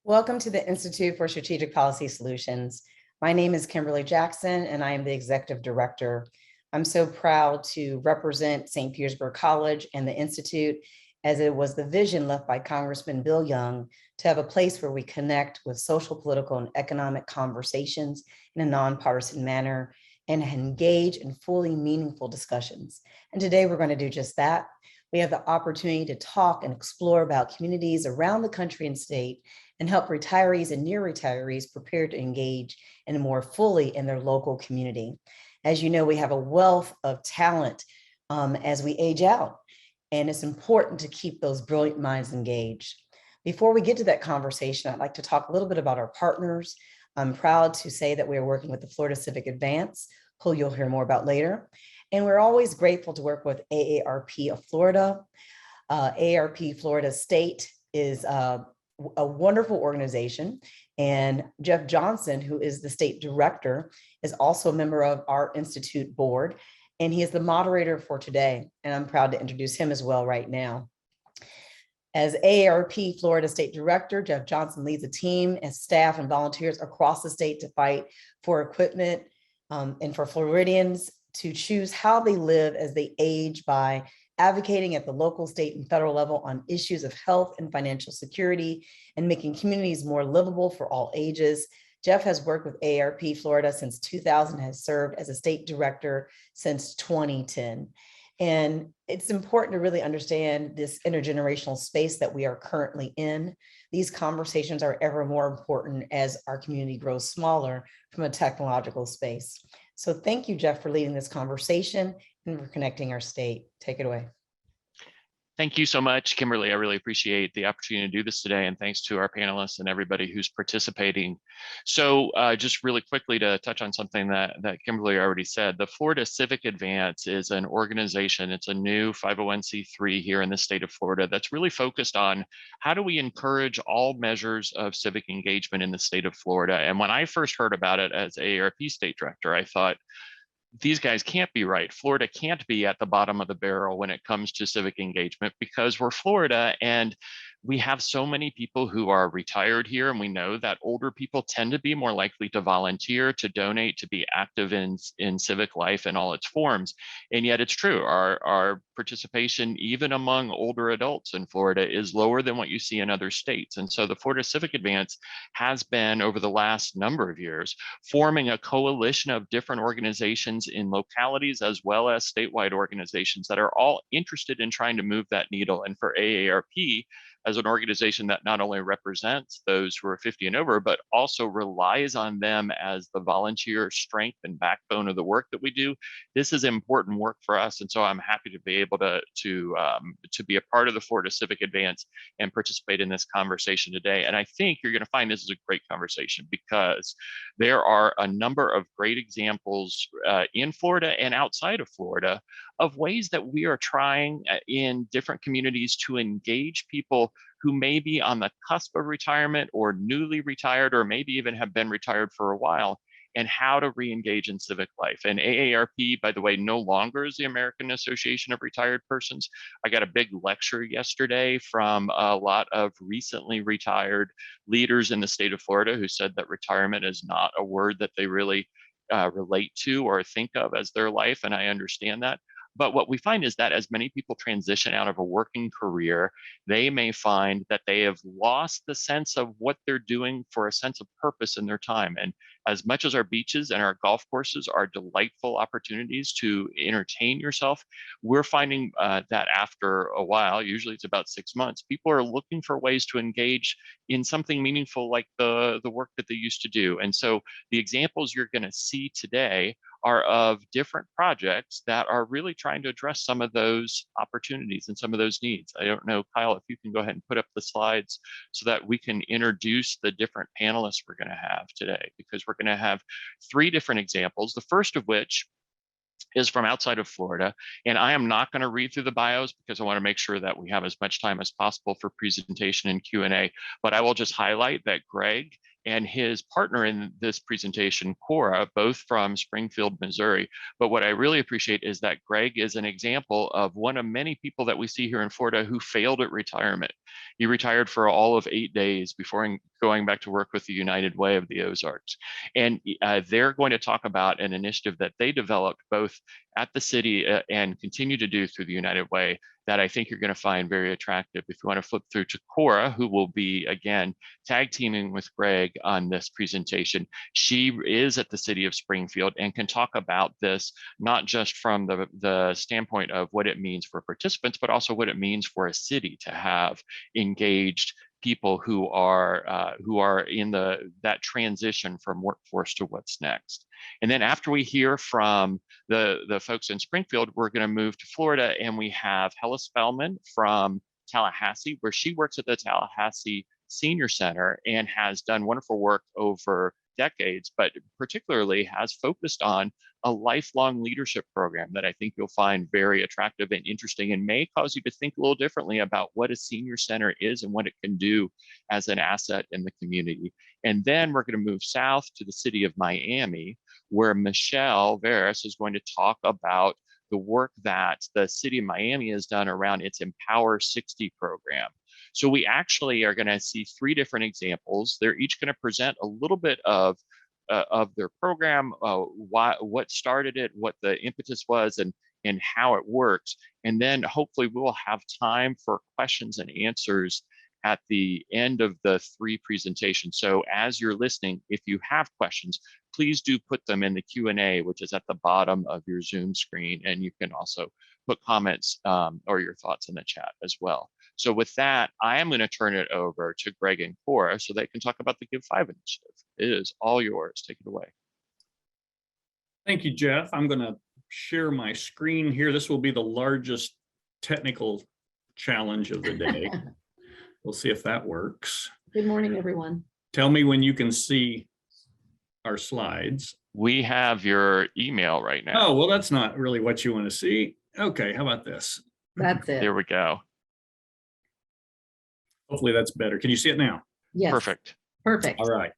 Welcome to the Institute for Strategic Policy Solutions. My name is Kimberly Jackson, and I am the Executive Director. I'm so proud to represent St. Petersburg College and the Institute, as it was the vision left by Congressman Bill Young to have a place where we connect with social, political, and economic conversations in a nonpartisan manner and engage in fully meaningful discussions. And today we're going to do just that. We have the opportunity to talk and explore about communities around the country and state and help retirees and near retirees prepare to engage in more fully in their local community. As you know, we have a wealth of talent as we age out, and it's important to keep those brilliant minds engaged. Before we get to that conversation, I'd like to talk a little bit about our partners. I'm proud to say that we are working with the Florida Civic Advance, who you'll hear more about later. And we're always grateful to work with AARP of Florida. AARP Florida State is a wonderful organization. And Jeff Johnson, who is the state director, is also a member of our Institute board. And he is the moderator for today. And I'm proud to introduce him as well right now. As AARP Florida State Director, Jeff Johnson leads a team and staff and volunteers across the state to fight for equipment and for Floridians to choose how they live as they age by advocating at the local, state, and federal level on issues of health and financial security and making communities more livable for all ages. Jeff has worked with AARP Florida since 2000, has served as a state director since 2010. And it's important to really understand this intergenerational space that we are currently in. These conversations are ever more important as our community grows smaller from a technological space. So thank you, Jeff, for leading this conversation and for connecting our state. Take it away. Thank you so much, Kimberly. I really appreciate the opportunity to do this today, and thanks to our panelists and everybody who's participating. So just really quickly to touch on something that Kimberly already said, the Florida Civic Advance is an organization, it's a new 501c3 here in the state of Florida that's really focused on how do we encourage all measures of civic engagement in the state of Florida. And when I first heard about it as AARP State Director, I thought, these guys can't be right. Florida can't be at the bottom of the barrel when it comes to civic engagement because we're Florida and we have so many people who are retired here. And we know that older people tend to be more likely to volunteer, to donate, to be active in civic life in all its forms. And yet it's true, our participation, even among older adults in Florida, is lower than what you see in other states. And so the Florida Civic Advance has been, over the last number of years, forming a coalition of different organizations in localities as well as statewide organizations that are all interested in trying to move that needle. And for AARP, as an organization that not only represents those who are 50 and over, but also relies on them as the volunteer strength and backbone of the work that we do, this is important work for us. And so I'm happy to be able to be a part of the Florida Civic Advance and participate in this conversation today. And I think you're going to find this is a great conversation because there are a number of great examples in Florida and outside of Florida of ways that we are trying in different communities to engage people who may be on the cusp of retirement or newly retired, or maybe even have been retired for a while, and how to re-engage in civic life. And AARP, by the way, no longer is the American Association of Retired Persons. I got a big lecture yesterday from a lot of recently retired leaders in the state of Florida who said that retirement is not a word that they really relate to or think of as their life, and I understand that. But what we find is that as many people transition out of a working career, they may find that they have lost the sense of what they're doing for a sense of purpose in their time. And as much as our beaches and our golf courses are delightful opportunities to entertain yourself, we're finding that after a while, usually it's about 6 months, people are looking for ways to engage in something meaningful like the work that they used to do. And so the examples you're going to see today are of different projects that are really trying to address some of those opportunities and some of those needs. I don't know, Kyle, if you can go ahead and put up the slides so that we can introduce the different panelists we're going to have today, because we're going to have 3 different examples, the first of which is from outside of Florida. And I am not going to read through the bios because I want to make sure that we have as much time as possible for presentation and Q&A, but I will just highlight that Greg and his partner in this presentation, Cora, both from Springfield, Missouri. But what I really appreciate is that Greg is an example of one of many people that we see here in Florida who failed at retirement. He retired for all of 8 days before going back to work with the United Way of the Ozarks. And they're going to talk about an initiative that they developed both at the city and continue to do through the United Way that I think you're going to find very attractive. If you want to flip through to Cora, who will be, again, tag teaming with Greg on this presentation. She is at the city of Springfield and can talk about this, not just from the standpoint of what it means for participants, but also what it means for a city to have engaged people who are in that transition from workforce to what's next. And then after we hear from the folks in Springfield, we're going to move to Florida, and we have Hella Spellman from Tallahassee, where she works at the Tallahassee Senior Center and has done wonderful work over decades, but particularly has focused on a lifelong leadership program that I think you'll find very attractive and interesting, and may cause you to think a little differently about what a senior center is and what it can do as an asset in the community. And then we're going to move south to the city of Miami, where Michelle Veras is going to talk about the work that the city of Miami has done around its Empower 60 program. So we actually are going to see 3 different examples. They're each going to present a little bit of their program, what started it, what the impetus was, and how it works. And then hopefully we'll have time for questions and answers at the end of the 3 presentations. So as you're listening, if you have questions, please do put them in the Q&A, which is at the bottom of your Zoom screen. And you can also put comments or your thoughts in the chat as well. So with that, I am going to turn it over to Greg and Cora so they can talk about the Give 5 initiative. It is all yours. Take it away. Thank you, Jeff. I'm going to share my screen here. This will be the largest technical challenge of the day. We'll see if that works. Good morning, everyone. Tell me when you can see our slides. We have your email right now. Oh, well, that's not really what you want to see. Okay, how about this? That's it. There we go. Hopefully that's better. Can you see it now? Yes. Perfect. Perfect. All right.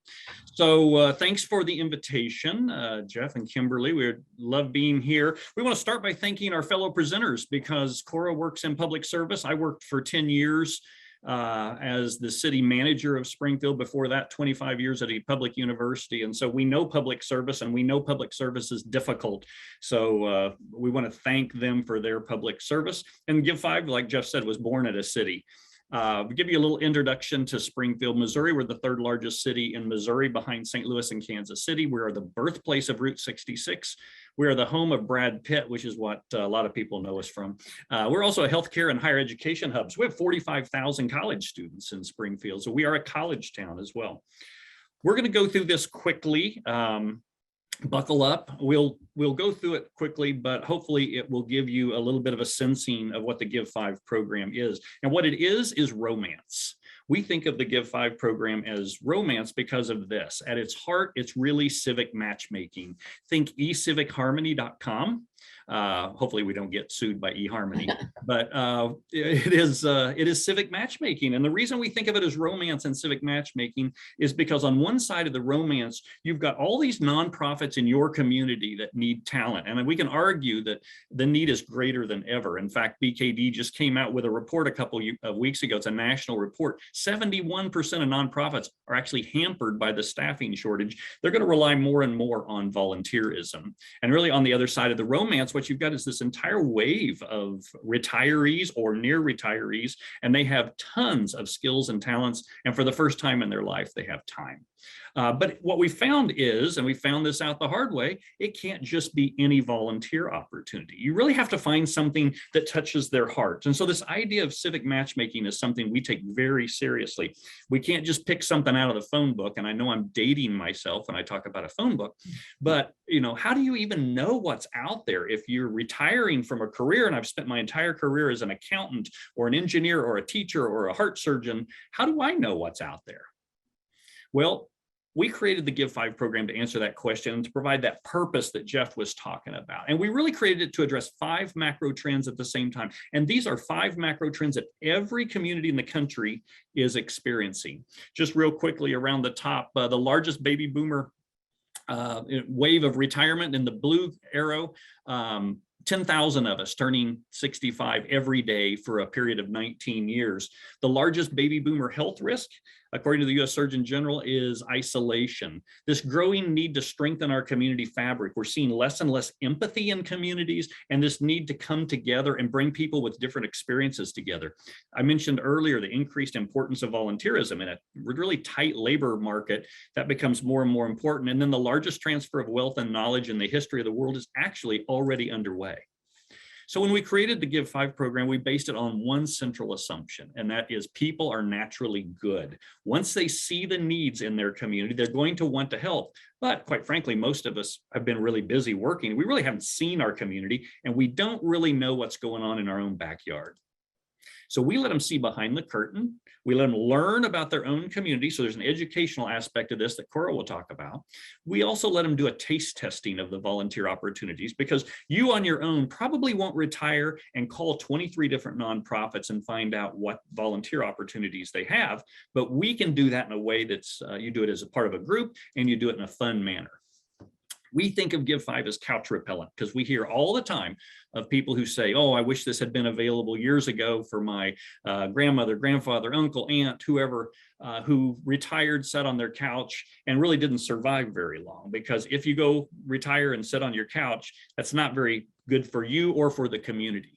So thanks for the invitation, Jeff and Kimberly. We love being here. We want to start by thanking our fellow presenters because Cora works in public service. I worked for 10 years as the city manager of Springfield. Before that, 25 years at a public university. And so we know public service, and we know public service is difficult. So we want to thank them for their public service. And Give 5, like Jeff said, was born at a city. We'll give you a little introduction to Springfield, Missouri. We're the 3rd largest city in Missouri behind St. Louis and Kansas City. We are the birthplace of Route 66. We are the home of Brad Pitt, which is what a lot of people know us from. We're also a healthcare and higher education hub. So we have 45,000 college students in Springfield. So we are a college town as well. We're going to go through this quickly. Buckle up. We'll go through it quickly, but hopefully it will give you a little bit of a sensing of what the Give 5 program is. And what it is romance. We think of the Give 5 program as romance because of this. At its heart, it's really civic matchmaking. Think ecivichaharmony.com. Hopefully we don't get sued by eHarmony, but it is civic matchmaking. And the reason we think of it as romance and civic matchmaking is because on one side of the romance, you've got all these nonprofits in your community that need talent. And we can argue that the need is greater than ever. In fact, BKD just came out with a report a couple of weeks ago. It's a national report. 71% of nonprofits are actually hampered by the staffing shortage. They're going to rely more and more on volunteerism. And really on the other side of the romance, what you've got is this entire wave of retirees or near retirees, and they have tons of skills and talents. And for the first time in their life, they have time. But what we found is, and we found this out the hard way, it can't just be any volunteer opportunity. You really have to find something that touches their heart. And so this idea of civic matchmaking is something we take very seriously. We can't just pick something out of the phone book. And I know I'm dating myself when I talk about a phone book, but how do you even know what's out there if you're retiring from a career? And I've spent my entire career as an accountant or an engineer or a teacher or a heart surgeon. How do I know what's out there? Well, we created the Give 5 program to answer that question and to provide that purpose that Jeff was talking about. And we really created it to address 5 macro trends at the same time. And these are 5 macro trends that every community in the country is experiencing. Just real quickly around the top, the largest baby boomer wave of retirement in the blue arrow, 10,000 of us turning 65 every day for a period of 19 years. The largest baby boomer health risk, according to the US Surgeon General, is isolation. This growing need to strengthen our community fabric. We're seeing less and less empathy in communities, and this need to come together and bring people with different experiences together. I mentioned earlier the increased importance of volunteerism in a really tight labor market. That becomes more and more important. And then the largest transfer of wealth and knowledge in the history of the world is actually already underway. So when we created the Give 5 program, we based it on one central assumption, and that is people are naturally good. Once they see the needs in their community, they're going to want to help. But quite frankly, most of us have been really busy working. We really haven't seen our community, and we don't really know what's going on in our own backyard. So we let them see behind the curtain. We let them learn about their own community. So there's an educational aspect of this that Cora will talk about. We also let them do a taste testing of the volunteer opportunities, because you on your own probably won't retire and call 23 different nonprofits and find out what volunteer opportunities they have. But we can do that in a way that's, you do it as a part of a group and you do it in a fun manner. We think of Give 5 as couch repellent, because we hear all the time of people who say, oh, I wish this had been available years ago for my grandmother, grandfather, uncle, aunt, whoever who retired, sat on their couch and really didn't survive very long. Because if you go retire and sit on your couch, that's not very good for you or for the community.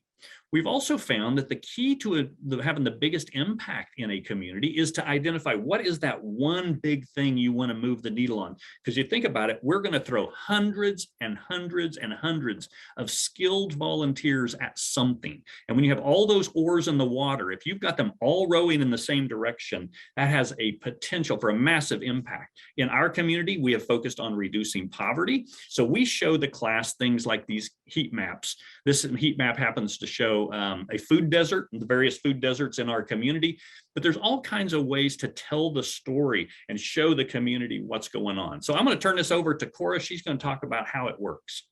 We've also found that the key to having the biggest impact in a community is to identify what is that one big thing you want to move the needle on. Because you think about it, we're going to throw hundreds and hundreds and hundreds of skilled volunteers at something. And when you have all those oars in the water, if you've got them all rowing in the same direction, that has a potential for a massive impact. In our community, we have focused on reducing poverty. So we show the class things like these heat maps. This heat map happens to show a food desert, the various food deserts in our community, but there's all kinds of ways to tell the story and show the community what's going on. So I'm going to turn this over to Cora. She's going to talk about how it works.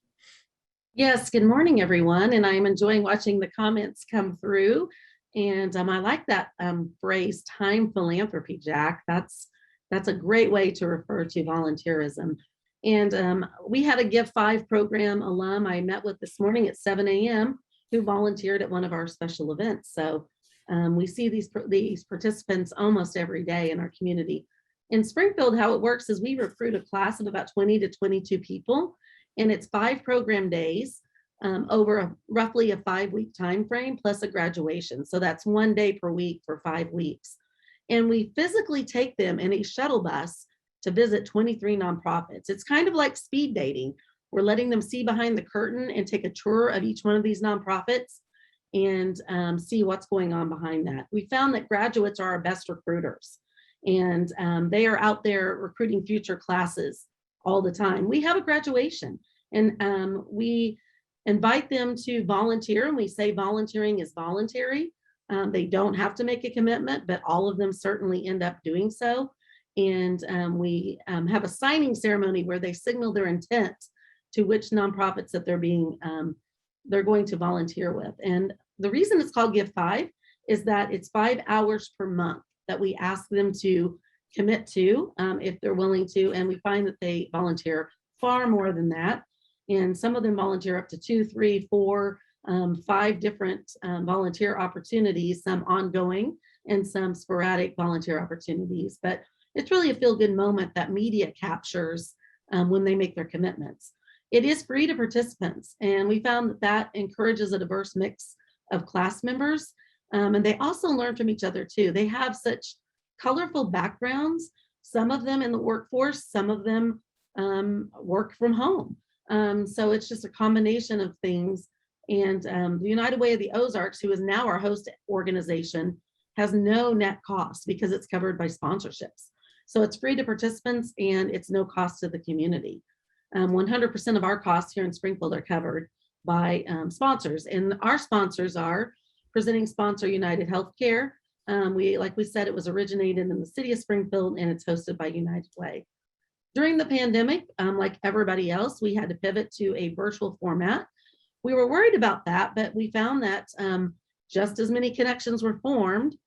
Yes, good morning, everyone. And I'm enjoying watching the comments come through. And I like that phrase, time philanthropy, Jack. That's a great way to refer to volunteerism. And we had a Give 5 program alum I met with this morning at 7 a.m. who volunteered at one of our special events. So we see these participants almost every day in our community. In Springfield, how it works is we recruit a class of about 20 to 22 people, and it's 5 program days over roughly a 5-week time frame plus a graduation. So that's 1 day per week for 5 weeks. And we physically take them in a shuttle bus to visit 23 nonprofits. It's kind of like speed dating. We're letting them see behind the curtain and take a tour of each one of these nonprofits and see what's going on behind that. We found that graduates are our best recruiters, and they are out there recruiting future classes all the time. We have a graduation, and we invite them to volunteer, and we say volunteering is voluntary. They don't have to make a commitment, but all of them certainly end up doing so. And we have a signing ceremony where they signal their intent to which nonprofits that they're going to volunteer with. And the reason it's called Give 5 is that it's 5 hours per month that we ask them to commit to if they're willing to. And we find that they volunteer far more than that. And some of them volunteer up to 2, 3, 4, 5 different volunteer opportunities, some ongoing and some sporadic volunteer opportunities. But it's really a feel-good moment that media captures when they make their commitments. It is free to participants, and we found that encourages a diverse mix of class members, and they also learn from each other too. They have such colorful backgrounds, some of them in the workforce, some of them work from home. So it's just a combination of things. And the United Way of the Ozarks, who is now our host organization, has no net cost because it's covered by sponsorships. So it's free to participants and it's no cost to the community. 100% of our costs here in Springfield are covered by sponsors, and our sponsors are presenting sponsor United Healthcare. Like we said, it was originated in the city of Springfield and it's hosted by United Way. During the pandemic, like everybody else, we had to pivot to a virtual format. We were worried about that, but we found that just as many connections were formed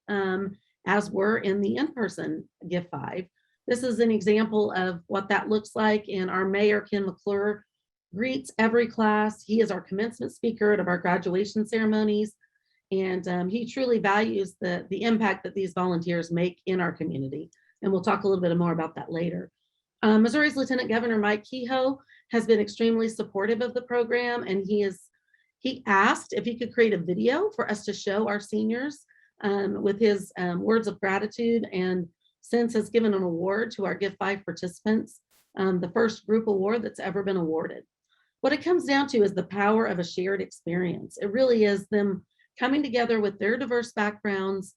as were in the in-person Give 5. This is an example of what that looks like, and our mayor, Ken McClure, greets every class. He is our commencement speaker at our graduation ceremonies, and he truly values the impact that these volunteers make in our community. And we'll talk a little bit more about that later. Missouri's Lieutenant Governor Mike Kehoe has been extremely supportive of the program, and he asked if he could create a video for us to show our seniors with his words of gratitude, and since has given an award to our Give 5 participants, the first group award that's ever been awarded. What it comes down to is the power of a shared experience. It really is them coming together with their diverse backgrounds,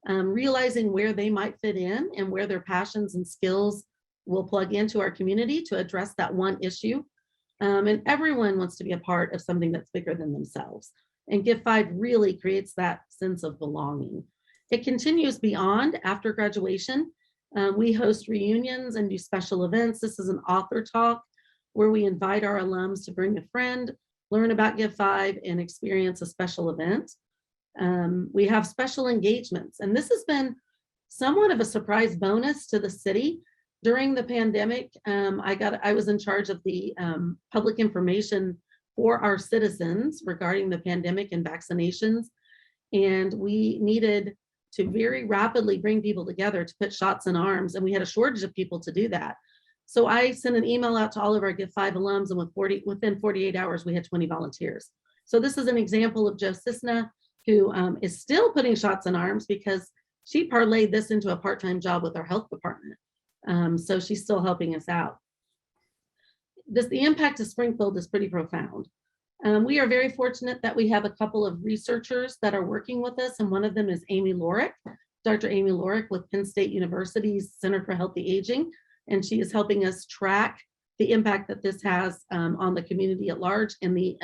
realizing where they might fit in and where their passions and skills will plug into our community to address that one issue. And everyone wants to be a part of something that's bigger than themselves. And Give 5 really creates that sense of belonging. It continues beyond after graduation. We host reunions and do special events. This is an author talk where we invite our alums to bring a friend, learn about Give 5, and experience a special event. We have special engagements, and this has been somewhat of a surprise bonus to the city. During the pandemic, I was in charge of the public information for our citizens regarding the pandemic and vaccinations. And we needed to very rapidly bring people together to put shots in arms. And we had a shortage of people to do that. So I sent an email out to all of our Give 5 alums, and within 48 hours, we had 20 volunteers. So this is an example of Jo Cisna, who is still putting shots in arms because she parlayed this into a part-time job with our health department. So she's still helping us out. The impact of Springfield is pretty profound. We are very fortunate that we have a couple of researchers that are working with us, and one of them is Amy Lorick, Dr. Amy Lorick with Penn State University's Center for Healthy Aging, and she is helping us track the impact that this has on the community at large and the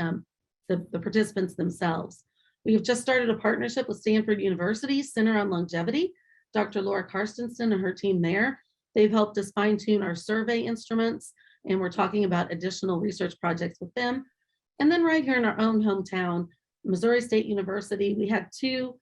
participants themselves. We have just started a partnership with Stanford University's Center on Longevity. Dr. Laura Karstensen and her team there, they've helped us fine-tune our survey instruments, and we're talking about additional research projects with them. And then right here in our own hometown, Missouri State University, we had two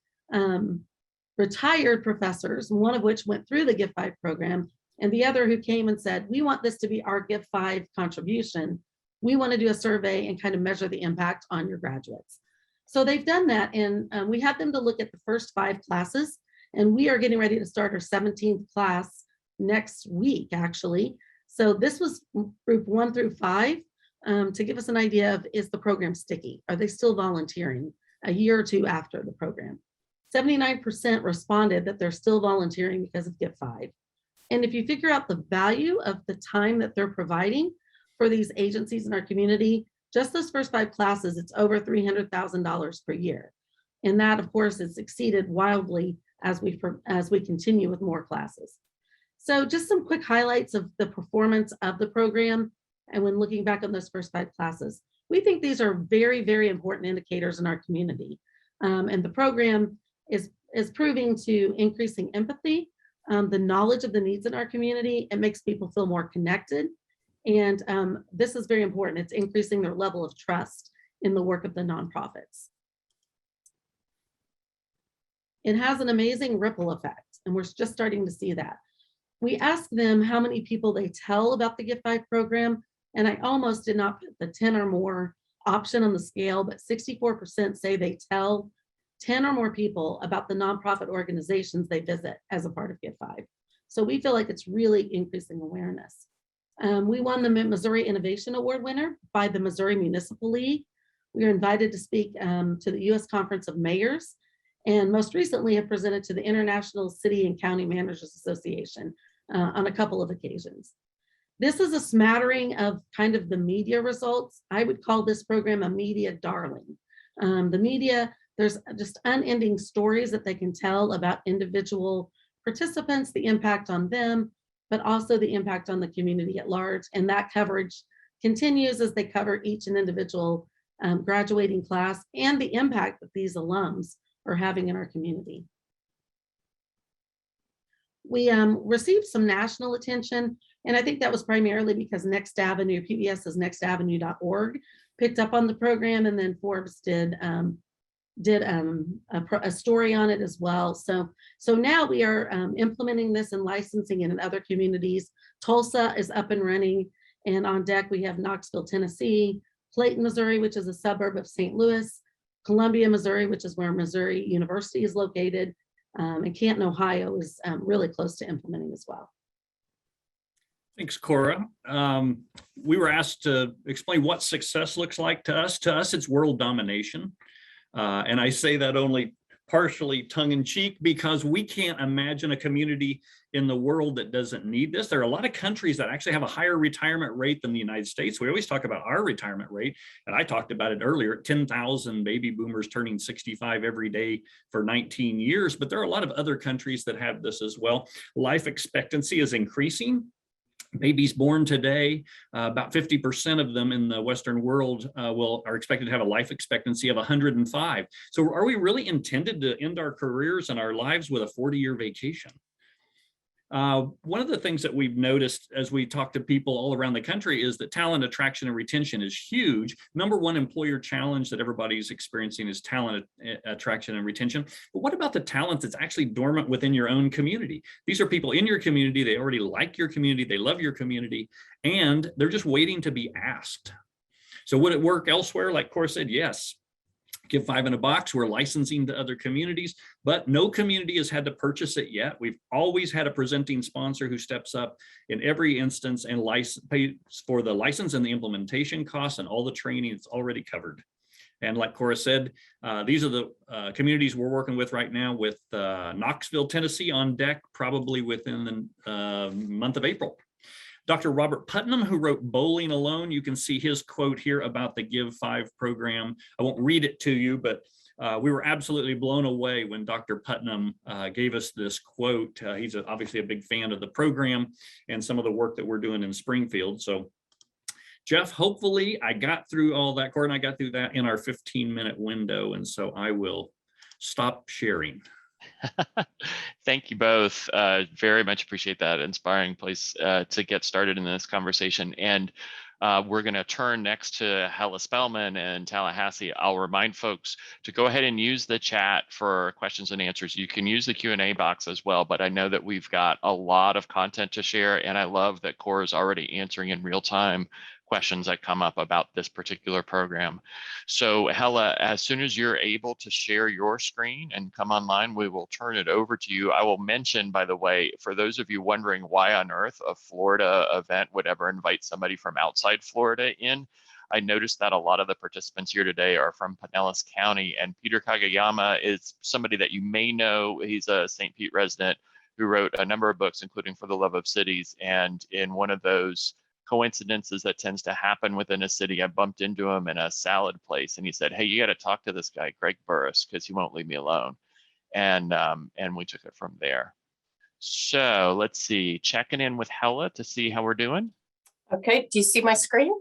retired professors, one of which went through the Give 5 program, and the other who came and said, we want this to be our Give 5 contribution. We want to do a survey and kind of measure the impact on your graduates. So they've done that, and we had them to look at the first 5 classes, and we are getting ready to start our 17th class next week, actually. So this was group 1 through 5 to give us an idea of, is the program sticky? Are they still volunteering a year or two after the program? 79% responded that they're still volunteering because of Give 5. And if you figure out the value of the time that they're providing for these agencies in our community, just those first 5 classes, it's over $300,000 per year. And that, of course, is exceeded wildly as we continue with more classes. So just some quick highlights of the performance of the program. And when looking back on those first 5 classes, we think these are very, very important indicators in our community. And the program is proving to increasing empathy, the knowledge of the needs in our community. It makes people feel more connected. And this is very important. It's increasing their level of trust in the work of the nonprofits. It has an amazing ripple effect, and we're just starting to see that. We asked them how many people they tell about the Give 5 program, and I almost did not put the 10 or more option on the scale, but 64% say they tell 10 or more people about the nonprofit organizations they visit as a part of Give 5. So we feel like it's really increasing awareness. We won the Missouri Innovation Award winner by the Missouri Municipal League. We were invited to speak to the U.S. Conference of Mayors, and most recently have presented to the International City and County Managers Association on a couple of occasions. This is a smattering of kind of the media results. I would call this program a media darling. The media, there's just unending stories that they can tell about individual participants, the impact on them, but also the impact on the community at large. And that coverage continues as they cover each and individual graduating class and the impact that these alums are having in our community. We received some national attention, and I think that was primarily because Next Avenue, PBS's nextavenue.org, picked up on the program, and then Forbes did a story on it as well. So now we are implementing this and licensing it in other communities. Tulsa is up and running, and on deck we have Knoxville, Tennessee, Clayton, Missouri, which is a suburb of St. Louis, Columbia, Missouri, which is where Missouri University is located, And Canton, Ohio is really close to implementing as well. Thanks, Cora. We were asked to explain what success looks like to us. To us, it's world domination. And I say that only partially tongue in cheek because we can't imagine a community in the world that doesn't need this. There are a lot of countries that actually have a higher retirement rate than the United States. We always talk about our retirement rate, and I talked about it earlier, 10,000 baby boomers turning 65 every day for 19 years, but there are a lot of other countries that have this as well. Life expectancy is increasing. Babies born today, about 50% of them in the Western world are expected to have a life expectancy of 105. So are we really intended to end our careers and our lives with a 40-year vacation? One of the things that we've noticed as we talk to people all around the country is that talent attraction and retention is huge. Number one employer challenge that everybody's experiencing is talent attraction and retention. But what about the talent that's actually dormant within your own community? These are people in your community. They already like your community. They love your community, and they're just waiting to be asked. So would it work elsewhere? Like Cora said, yes. Give 5 in a box. We're licensing to other communities, but no community has had to purchase it yet. We've always had a presenting sponsor who steps up in every instance and pays for the license and the implementation costs and all the training. It's already covered. And like Cora said, these are the communities we're working with right now, with Knoxville, Tennessee on deck, probably within the month of April. Dr. Robert Putnam, who wrote Bowling Alone, you can see his quote here about the Give 5 program. I won't read it to you, but we were absolutely blown away when Dr. Putnam gave us this quote. He's obviously a big fan of the program and some of the work that we're doing in Springfield. So Jeff, hopefully I got through all that. Cora and I got through that in our 15-minute window. And so I will stop sharing. Thank you both. Very much appreciate that inspiring place to get started in this conversation. And we're going to turn next to Hella Spellman in Tallahassee. I'll remind folks to go ahead and use the chat for questions and answers. You can use the Q&A box as well, but I know that we've got a lot of content to share, and I love that Cora is already answering in real time questions that come up about this particular program. So Hella, as soon as you're able to share your screen and come online, we will turn it over to you. I will mention, by the way, for those of you wondering why on earth a Florida event would ever invite somebody from outside Florida in, I noticed that a lot of the participants here today are from Pinellas County, and Peter Kageyama is somebody that you may know. He's a St. Pete resident who wrote a number of books, including For the Love of Cities, and in one of those coincidences that tends to happen within a city, I bumped into him in a salad place, and he said, "Hey, you got to talk to this guy, Greg Burris, because he won't leave me alone." And we took it from there. So let's see, checking in with Hella to see how we're doing. Okay, do you see my screen?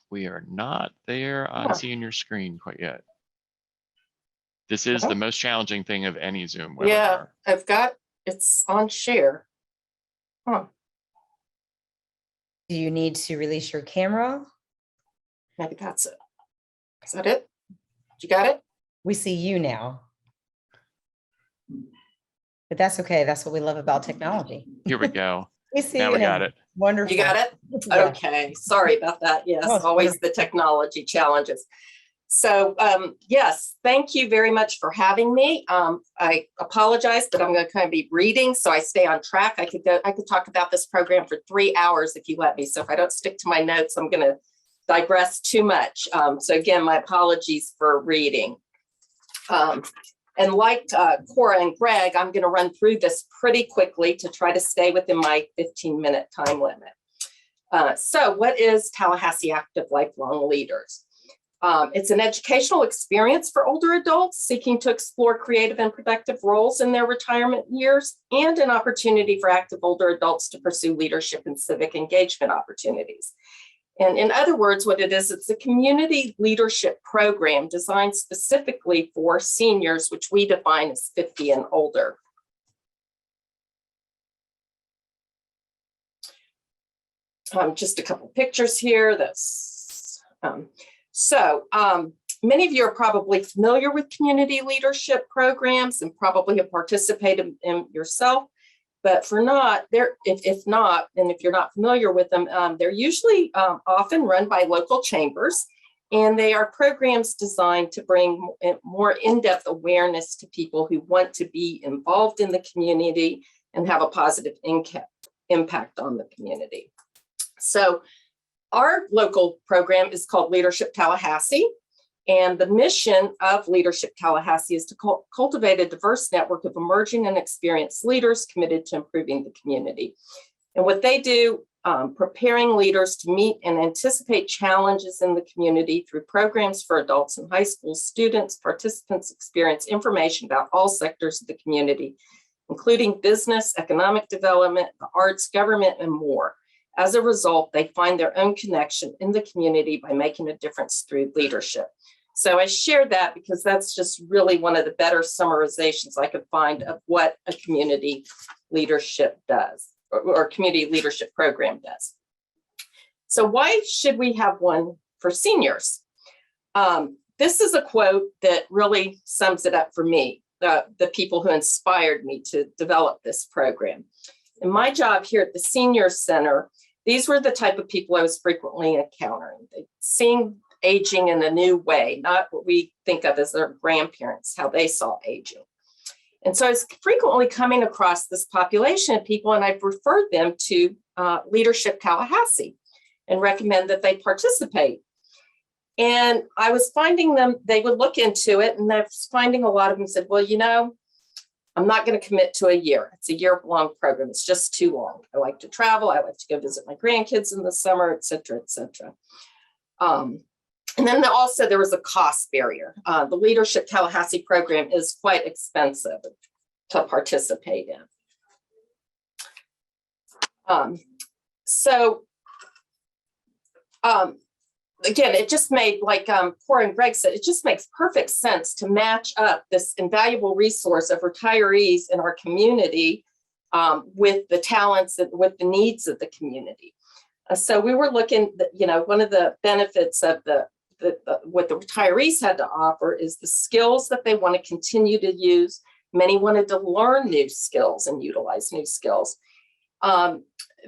We are not there on seeing your screen quite yet. This is the most challenging thing of any Zoom webinar. Yeah, it's on share. Huh. Do you need to release your camera? Maybe that's it. Is that it? You got it? We see you now. But that's okay. That's what we love about technology. Here we go. We see Now you we got it. Wonderful. You got it? Yeah. Okay, sorry about that. Yes, Oh, it's always wonderful. the technology challenges. So yes, thank you very much for having me. I apologize, but I'm going to kind of be reading so I stay on track. I could talk about this program for 3 hours if you let me. So if I don't stick to my notes, I'm going to digress too much. So again, my apologies for reading. And like Cora and Greg, I'm going to run through this pretty quickly to try to stay within my 15-minute time limit. So what is Tallahassee Active Lifelong Leaders? It's an educational experience for older adults seeking to explore creative and productive roles in their retirement years, and an opportunity for active older adults to pursue leadership and civic engagement opportunities. And in other words, what it is, it's a community leadership program designed specifically for seniors, which we define as 50 and older. Just a couple pictures here. Many of you are probably familiar with community leadership programs and probably have participated in yourself. But if not, and if you're not familiar with them, they're usually often run by local chambers. And they are programs designed to bring more in-depth awareness to people who want to be involved in the community and have a positive impact on the community. So our local program is called Leadership Tallahassee. And the mission of Leadership Tallahassee is to cultivate a diverse network of emerging and experienced leaders committed to improving the community. And what they do, preparing leaders to meet and anticipate challenges in the community through programs for adults and high school students. Participants experience information about all sectors of the community, including business, economic development, the arts, government, and more. As a result, they find their own connection in the community by making a difference through leadership. So I shared that because that's just really one of the better summarizations I could find of what a community leadership does, or community leadership program does. So why should we have one for seniors? This is a quote that really sums it up for me, the people who inspired me to develop this program. In my job here at the Senior Center, these were the type of people I was frequently encountering. Seeing aging in a new way, not what we think of as their grandparents, how they saw aging. And so I was frequently coming across this population of people, and I've referred them to Leadership Tallahassee and recommend that they participate. And I was finding them, they would look into it, and I was finding a lot of them said, well, you know, I'm not going to commit to a year. It's a year-long program. It's just too long. I like to travel. I like to go visit my grandkids in the summer, et cetera, et cetera. And then also there was a cost barrier. The Leadership Tallahassee program is quite expensive to participate in. Again, it just made, like Cora and Greg said, it just makes perfect sense to match up this invaluable resource of retirees in our community with the talents and with the needs of the community. So we were looking, you know, one of the benefits of what the retirees had to offer is the skills that they want to continue to use. Many wanted to learn new skills and utilize new skills.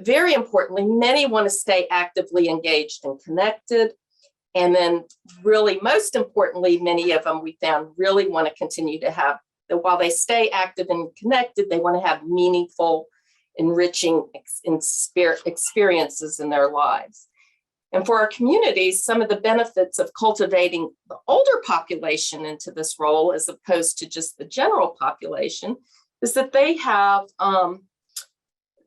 Very importantly, many want to stay actively engaged and connected. And then really, most importantly, many of them we found really want to continue to have, while they stay active and connected, they want to have meaningful, enriching experiences in their lives. And for our communities, some of the benefits of cultivating the older population into this role, as opposed to just the general population, is that they have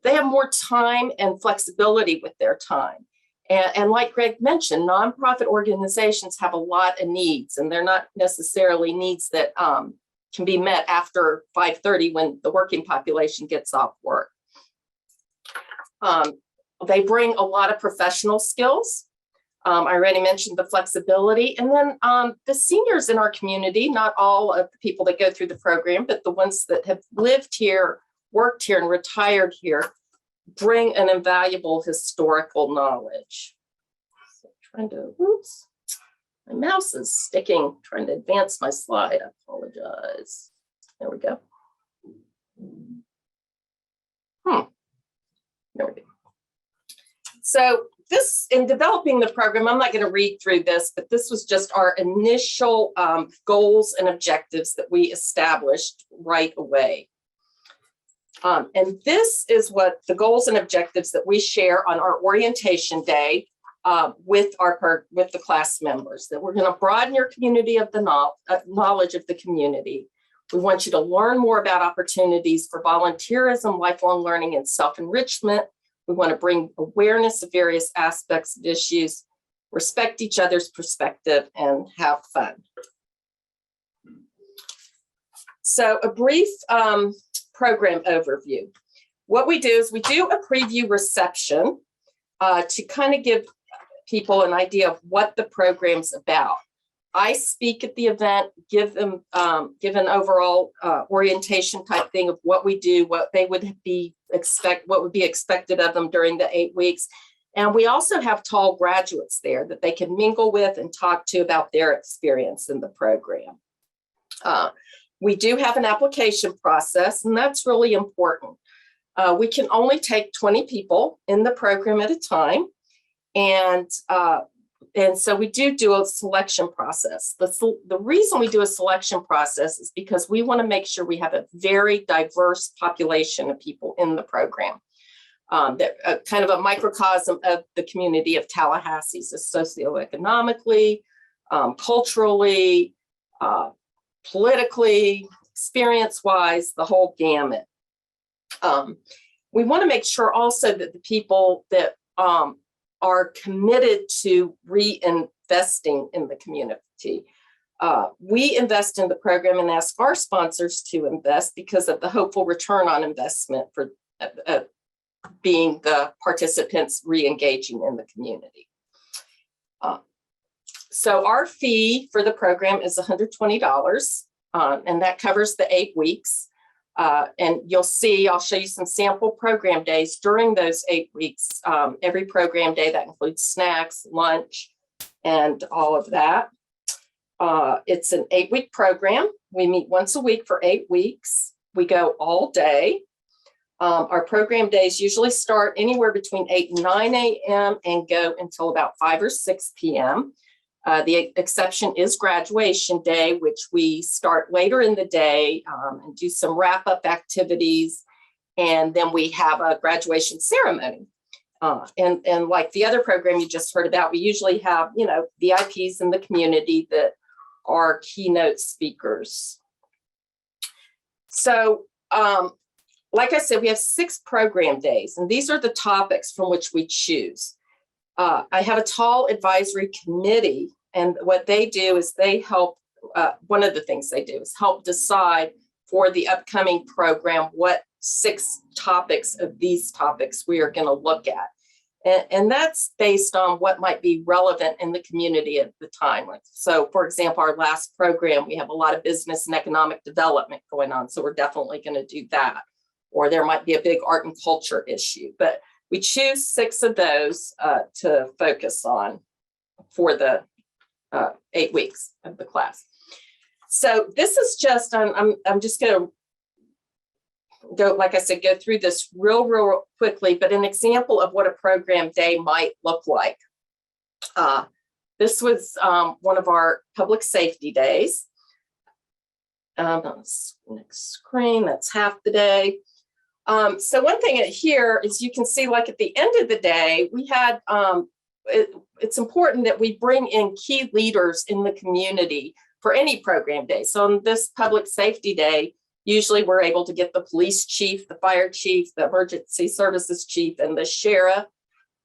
more time and flexibility with their time. And like Greg mentioned, nonprofit organizations have a lot of needs, and they're not necessarily needs that can be met after 5:30 when the working population gets off work. They bring a lot of professional skills. I already mentioned the flexibility. And then the seniors in our community, not all of the people that go through the program, but the ones that have lived here, worked here, and retired here, bring an invaluable historical knowledge. So oops, my mouse is sticking, trying to advance my slide. I apologize. There we go. There we go. So this, in developing the program, I'm not going to read through this, but this was just our initial goals and objectives that we established right away. And this is what the goals and objectives that we share on our orientation day with the class members, that we're going to broaden your community of the knowledge of the community. We want you to learn more about opportunities for volunteerism, lifelong learning, and self-enrichment. We want to bring awareness of various aspects of issues, respect each other's perspective, and have fun. So a brief program overview. What we do is we do a preview reception to kind of give people an idea of what the program's about. I speak at the event, give an overall orientation type thing of what we do, what they would what would be expected of them during the 8 weeks. And we also have tall graduates there that they can mingle with and talk to about their experience in the program. We do have an application process, and that's really important. We can only take 20 people in the program at a time. And And so we do a selection process. The reason we do a selection process is because we want to make sure we have a very diverse population of people in the program. That kind of a microcosm of the community of Tallahassee, so socioeconomically, culturally, politically, experience-wise, the whole gamut. We want to make sure also that the people that are committed to reinvesting in the community. We invest in the program and ask our sponsors to invest because of the hopeful return on investment for being the participants re-engaging in the community. So our fee for the program is $120, and that covers the 8 weeks. And you'll see, I'll show you some sample program days during those 8 weeks. Every program day that includes snacks, lunch, and all of that. It's an 8-week program. We meet once a week for 8 weeks. We go all day. Our program days usually start anywhere between 8 and 9 a.m. and go until about 5 or 6 p.m. The exception is graduation day, which we start later in the day and do some wrap-up activities. And then we have a graduation ceremony. And like the other program you just heard about, we usually have, VIPs in the community that are keynote speakers. So, like I said, we have 6 program days, and these are the topics from which we choose. I have a tall advisory committee, and what they do is they help, one of the things they do is help decide for the upcoming program what 6 topics of these topics we are going to look at. And that's based on what might be relevant in the community at the time. So, for example, our last program, we have a lot of business and economic development going on, so we're definitely going to do that. Or there might be a big art and culture issue, but we choose 6 of those to focus on for the 8 weeks of the class. So this is just, I'm just going to go, like I said, go through this real quickly, but an example of what a program day might look like. This was one of our public safety days. Next screen, that's half the day. So one thing here is you can see, like at the end of the day, we had, it's important that we bring in key leaders in the community for any program day. So on this public safety day, usually we're able to get the police chief, the fire chief, the emergency services chief, and the sheriff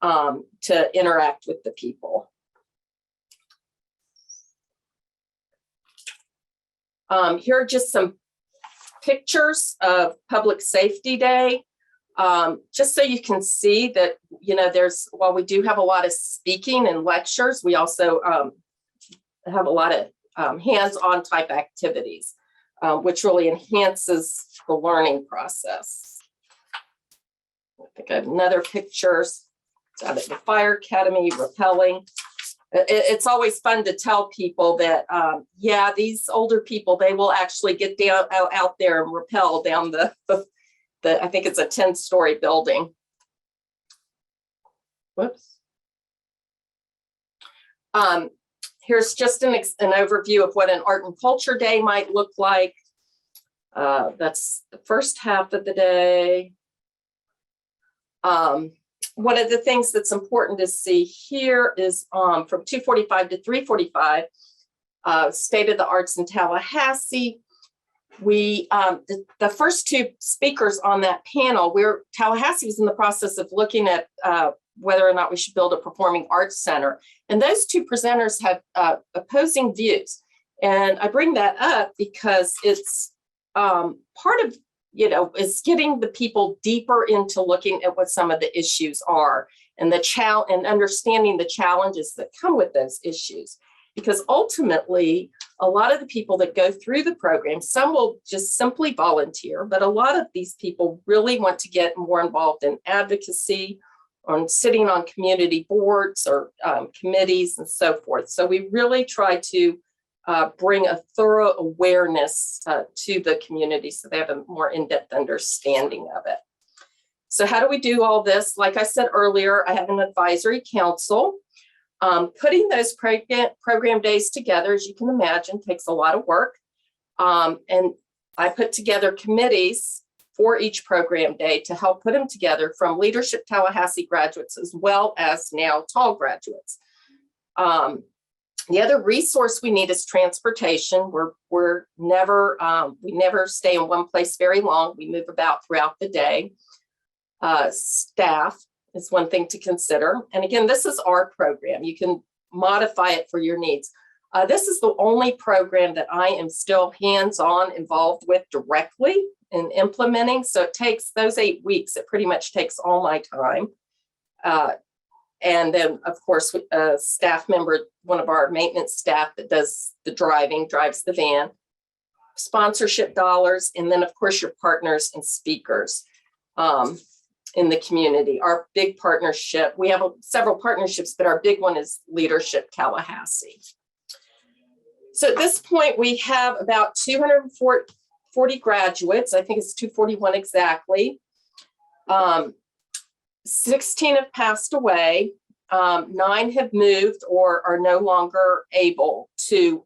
to interact with the people. Here are just some pictures of Public Safety Day, just so you can see that, while we do have a lot of speaking and lectures, we also have a lot of hands-on type activities, which really enhances the learning process. I think I have another picture out at the Fire Academy, rappelling. It's always fun to tell people that, yeah, these older people, they will actually get down out there and rappel down the I think it's a 10-story building. Whoops. Here's just an overview of what an art and culture day might look like. That's the first half of the day. One of the things that's important to see here is from 2:45 to 3:45, State of the Arts in Tallahassee. We, the first 2 speakers on that panel, Tallahassee was in the process of looking at whether or not we should build a performing arts center. And those 2 presenters have opposing views. And I bring that up because it's part of, is getting the people deeper into looking at what some of the issues are and and understanding the challenges that come with those issues. Because ultimately, a lot of the people that go through the program, some will just simply volunteer, but a lot of these people really want to get more involved in advocacy, on sitting on community boards or committees and so forth. So we really try to bring a thorough awareness to the community so they have a more in-depth understanding of it. So how do we do all this? Like I said earlier, I have an advisory council. Putting those program days together, as you can imagine, takes a lot of work. And I put together committees for each program day to help put them together, from Leadership Tallahassee graduates as well as now Tall graduates. The other resource we need is transportation. We never stay in one place very long. We move about throughout the day. Staff is one thing to consider. And again, this is our program. You can modify it for your needs. This is the only program that I am still hands-on involved with directly in implementing. So it takes those 8 weeks. It pretty much takes all my time. And then, of course, a staff member, one of our maintenance staff that does the driving, drives the van, sponsorship dollars, and then, of course, your partners and speakers in the community. Our big partnership, we have several partnerships, but our big one is Leadership Tallahassee. So at this point, we have about 240 graduates. I think it's 241 exactly. 16 have passed away. 9 have moved or are no longer able to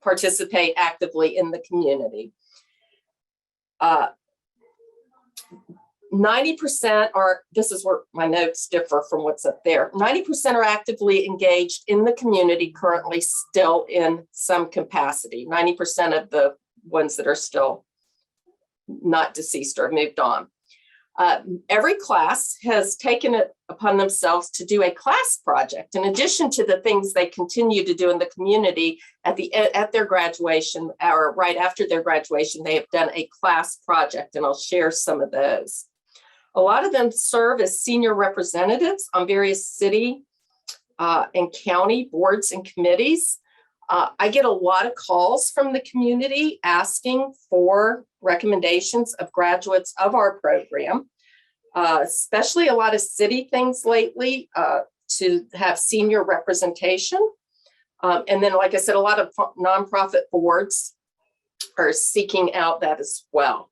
participate actively in the community. 90% are, this is where my notes differ from what's up there. 90% are actively engaged in the community currently, still in some capacity. 90% of the ones that are still not deceased or moved on. Every class has taken it upon themselves to do a class project. In addition to the things they continue to do in the community at their graduation or right after their graduation, they have done a class project, and I'll share some of those. A lot of them serve as senior representatives on various city and county boards and committees. I get a lot of calls from the community asking for recommendations of graduates of our program, especially a lot of city things lately to have senior representation. And then, like I said, a lot of nonprofit boards are seeking out that as well.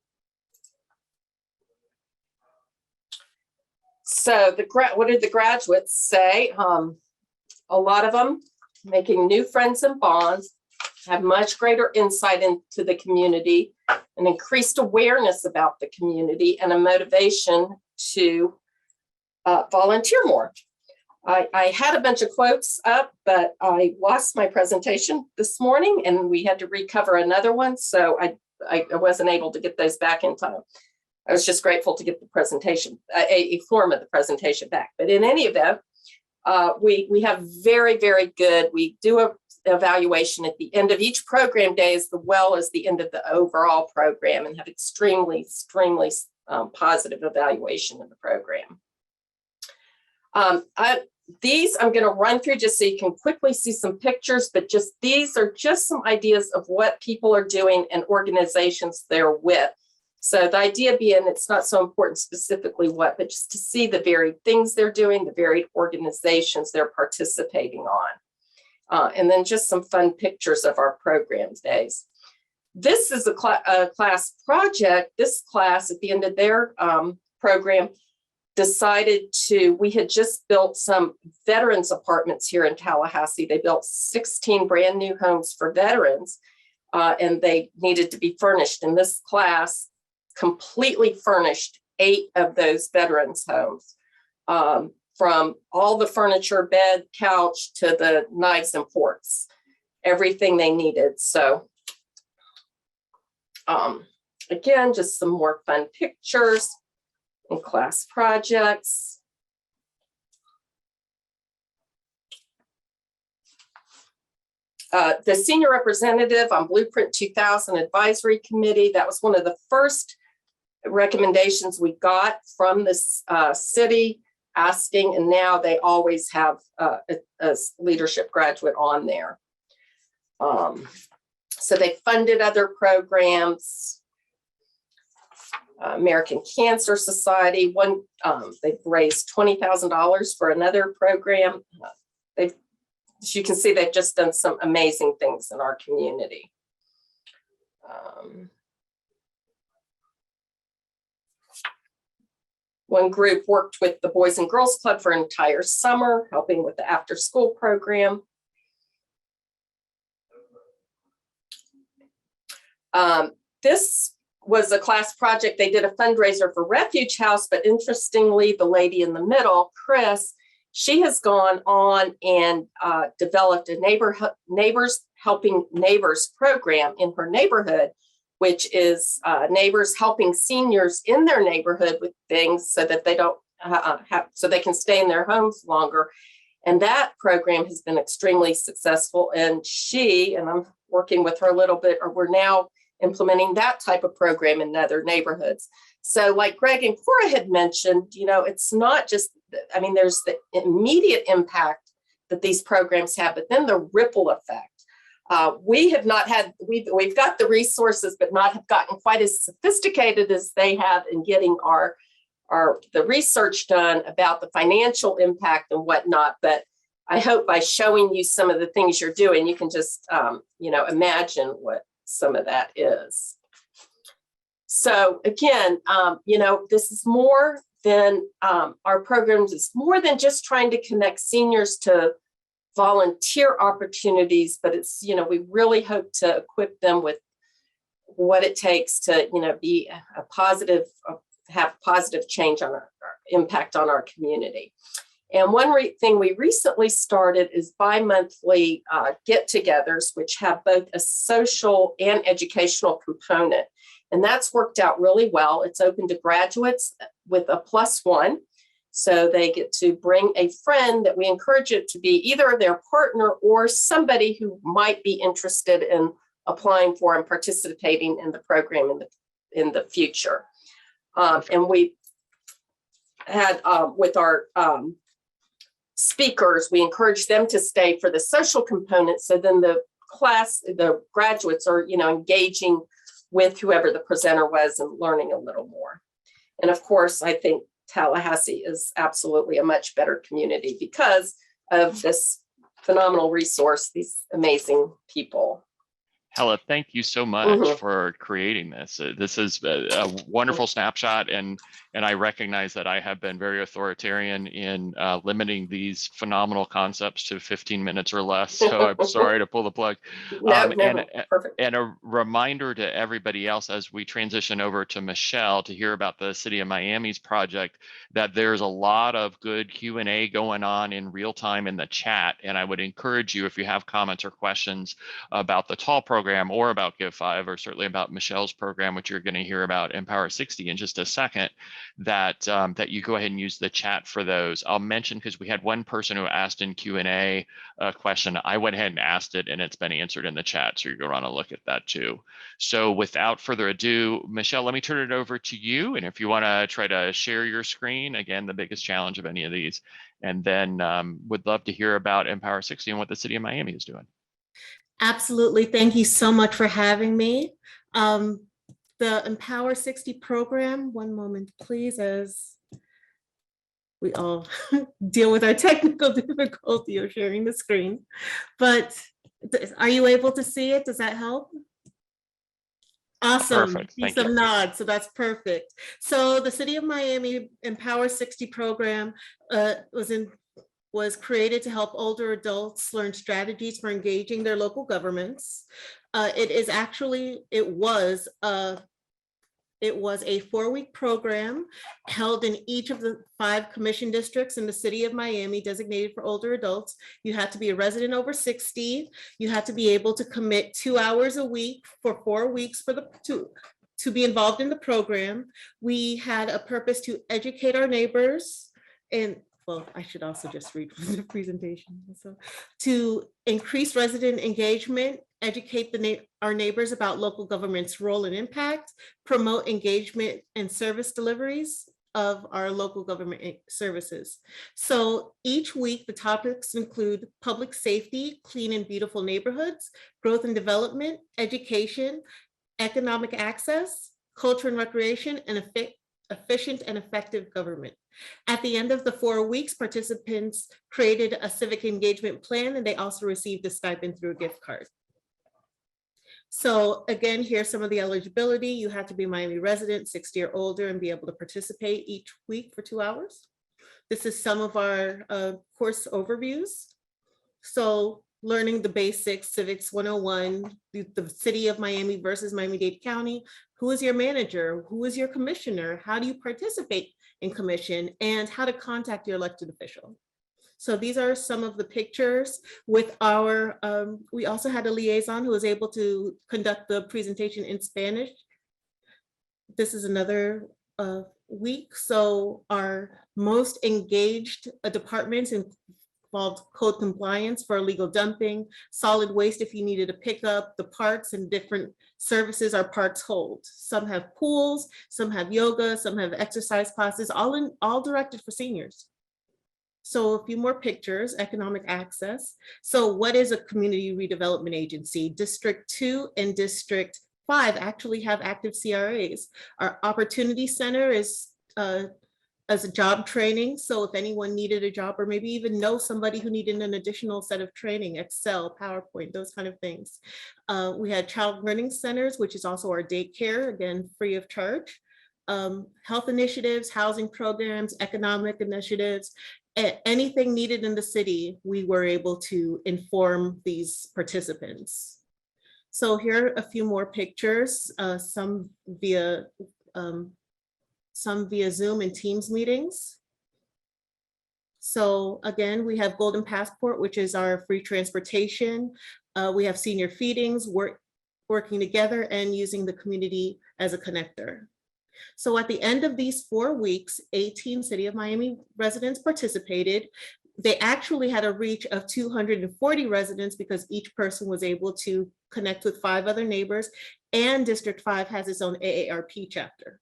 So what did the graduates say? A lot of them making new friends and bonds, have much greater insight into the community, an increased awareness about the community, and a motivation to volunteer more. I had a bunch of quotes up, but I lost my presentation this morning and we had to recover another one. So I wasn't able to get those back in time. I was just grateful to get the presentation, a form of the presentation back. But in any event, we have very, very good, we do a evaluation at the end of each program day as well as the end of the overall program, and have extremely positive evaluation of the program. These I'm going to run through just so you can quickly see some pictures, but just these are just some ideas of what people are doing and organizations they're with. So the idea being, it's not so important specifically what, but just to see the varied things they're doing, the varied organizations they're participating on. And then just some fun pictures of our program days. This is a class project. This class at the end of their program decided we had just built some veterans apartments here in Tallahassee. They built 16 brand new homes for veterans and they needed to be furnished. In this class, completely furnished 8 of those veterans homes, from all the furniture, bed, couch, to the knives and forks, everything they needed. So again, just some more fun pictures and class projects. The senior representative on Blueprint 2000 Advisory Committee, that was one of the first recommendations we got from this city asking, and now they always have a leadership graduate on there. So they funded other programs. American Cancer Society, they've raised $20,000 for another program. As you can see, they've just done some amazing things in our community. One group worked with the Boys and Girls Club for an entire summer, helping with the after-school program. This was a class project. They did a fundraiser for Refuge House, but interestingly, the lady in the middle, Chris, she has gone on and developed a Neighbors Helping Neighbors program in her neighborhood, which is neighbors helping seniors in their neighborhood with things so that they don't so they can stay in their homes longer. And that program has been extremely successful. And I'm working with her a little bit, or we're now implementing that type of program in other neighborhoods. So like Greg and Cora had mentioned, it's not just, there's the immediate impact that these programs have, but then the ripple effect. We have not had, we've got the resources, but not have gotten quite as sophisticated as they have in getting the research done about the financial impact and whatnot. But I hope by showing you some of the things you're doing, you can just, imagine what some of that is. So again, this is more than our programs. It's more than just trying to connect seniors to volunteer opportunities, but it's, we really hope to equip them with what it takes to, be a positive, have positive change on our impact on our community. And one thing we recently started is bi-monthly get-togethers, which have both a social and educational component. And that's worked out really well. It's open to graduates with a +1. So they get to bring a friend that we encourage it to be either their partner or somebody who might be interested in applying for and participating in the program in the future. And we had with our speakers, we encourage them to stay for the social component. So then the graduates are, engaging with whoever the presenter was and learning a little more. And of course, I think Tallahassee is absolutely a much better community because of this phenomenal resource, these amazing people. Hella, thank you so much for creating this. This is a wonderful snapshot, and I recognize that I have been very authoritarian in limiting these phenomenal concepts to 15 minutes or less. So I'm sorry to pull the plug. Perfect. And a reminder to everybody else as we transition over to Michelle to hear about the City of Miami's project, that there's a lot of good Q&A going on in real time in the chat. And I would encourage you, if you have comments or questions about the TALL program or about Give 5, or certainly about Michelle's program, which you're going to hear about Empower 60 in just a second, that you go ahead and use the chat for those. I'll mention, because we had one person who asked in Q&A a question, I went ahead and asked it and it's been answered in the chat. So you're going to want to look at that too. So without further ado, Michelle, let me turn it over to you. And if you want to try to share your screen, again, the biggest challenge of any of these, and then would love to hear about Empower 60 and what the City of Miami is doing. Absolutely. Thank you so much for having me. The Empower 60 program, one moment, please, as we all deal with our technical difficulty of sharing the screen. But are you able to see it? Does that help? Awesome. Perfect. See some nods, so that's perfect. So the City of Miami Empower 60 program was created to help older adults learn strategies for engaging their local governments. It was a 4-week program held in each of the 5 commission districts in the City of Miami designated for older adults. You had to be a resident over 60. You had to be able to commit 2 hours a week for 4 weeks to be involved in the program. We had a purpose to educate our neighbors and, well, I should also just read the presentation. So, to increase resident engagement, educate our neighbors about local government's role and impact, promote engagement and service deliveries of our local government services. So each week, the topics include public safety, clean and beautiful neighborhoods, growth and development, education, economic access, culture and recreation, and efficient and effective government. At the end of the 4 weeks, participants created a civic engagement plan, and they also received a stipend through a gift card. So again, here's some of the eligibility. You have to be a Miami resident, 60 or older, and be able to participate each week for 2 hours. This is some of our course overviews. So learning the basics, Civics 101, the city of Miami versus Miami-Dade County. Who is your manager? Who is your commissioner? How do you participate in commission? And how to contact your elected official. So these are some of the pictures with our, we also had a liaison who was able to conduct the presentation in Spanish. This is another week. So our most engaged departments involved code compliance for illegal dumping, solid waste if you needed to pick up, the parks and different services our parks hold. Some have pools, some have yoga, some have exercise classes, all directed for seniors. So a few more pictures, economic access. So what is a community redevelopment agency? District 2 and District 5 actually have active CRAs. Our Opportunity Center is as a job training. So if anyone needed a job or maybe even know somebody who needed an additional set of training, Excel, PowerPoint, those kind of things. We had Child Learning Centers, which is also our daycare, again, free of charge. Health initiatives, housing programs, economic initiatives, anything needed in the city, we were able to inform these participants. So here are a few more pictures, some via Zoom and Teams meetings. So again, we have Golden Passport, which is our free transportation. We have senior feedings, working together and using the community as a connector. So at the end of these 4 weeks, 18 City of Miami residents participated. They actually had a reach of 240 residents because each person was able to connect with 5 other neighbors, and District 5 has its own AARP chapter.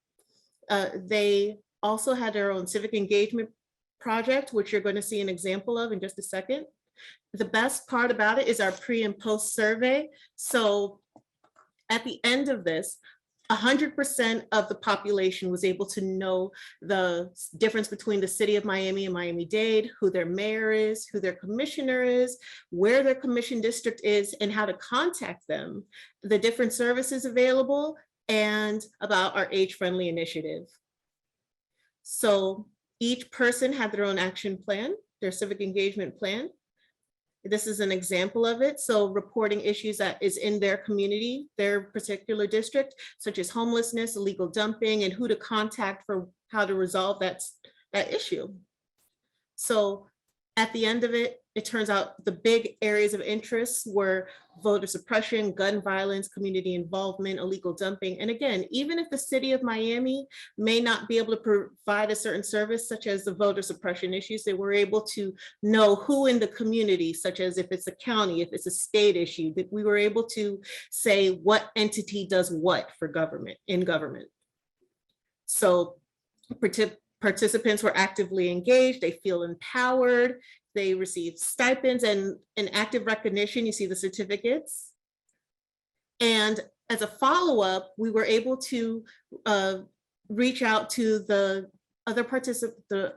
They also had their own civic engagement project, which you're going to see an example of in just a second. The best part about it is our pre and post survey. So at the end of this, 100% of the population was able to know the difference between the city of Miami and Miami-Dade, who their mayor is, who their commissioner is, where their commission district is, and how to contact them, the different services available, and about our age-friendly initiative. So each person had their own action plan, their civic engagement plan. This is an example of it. So reporting issues that is in their community, their particular district, such as homelessness, illegal dumping, and who to contact for how to resolve that issue. So at the end of it, it turns out the big areas of interest were voter suppression, gun violence, community involvement, illegal dumping. And again, even if the city of Miami may not be able to provide a certain service, such as the voter suppression issues, they were able to know who in the community, such as if it's a county, if it's a state issue, that we were able to say what entity does what for government, in government. So participants were actively engaged, they feel empowered, they received stipends and an active recognition. You see the certificates. And as a follow-up, we were able to reach out to the other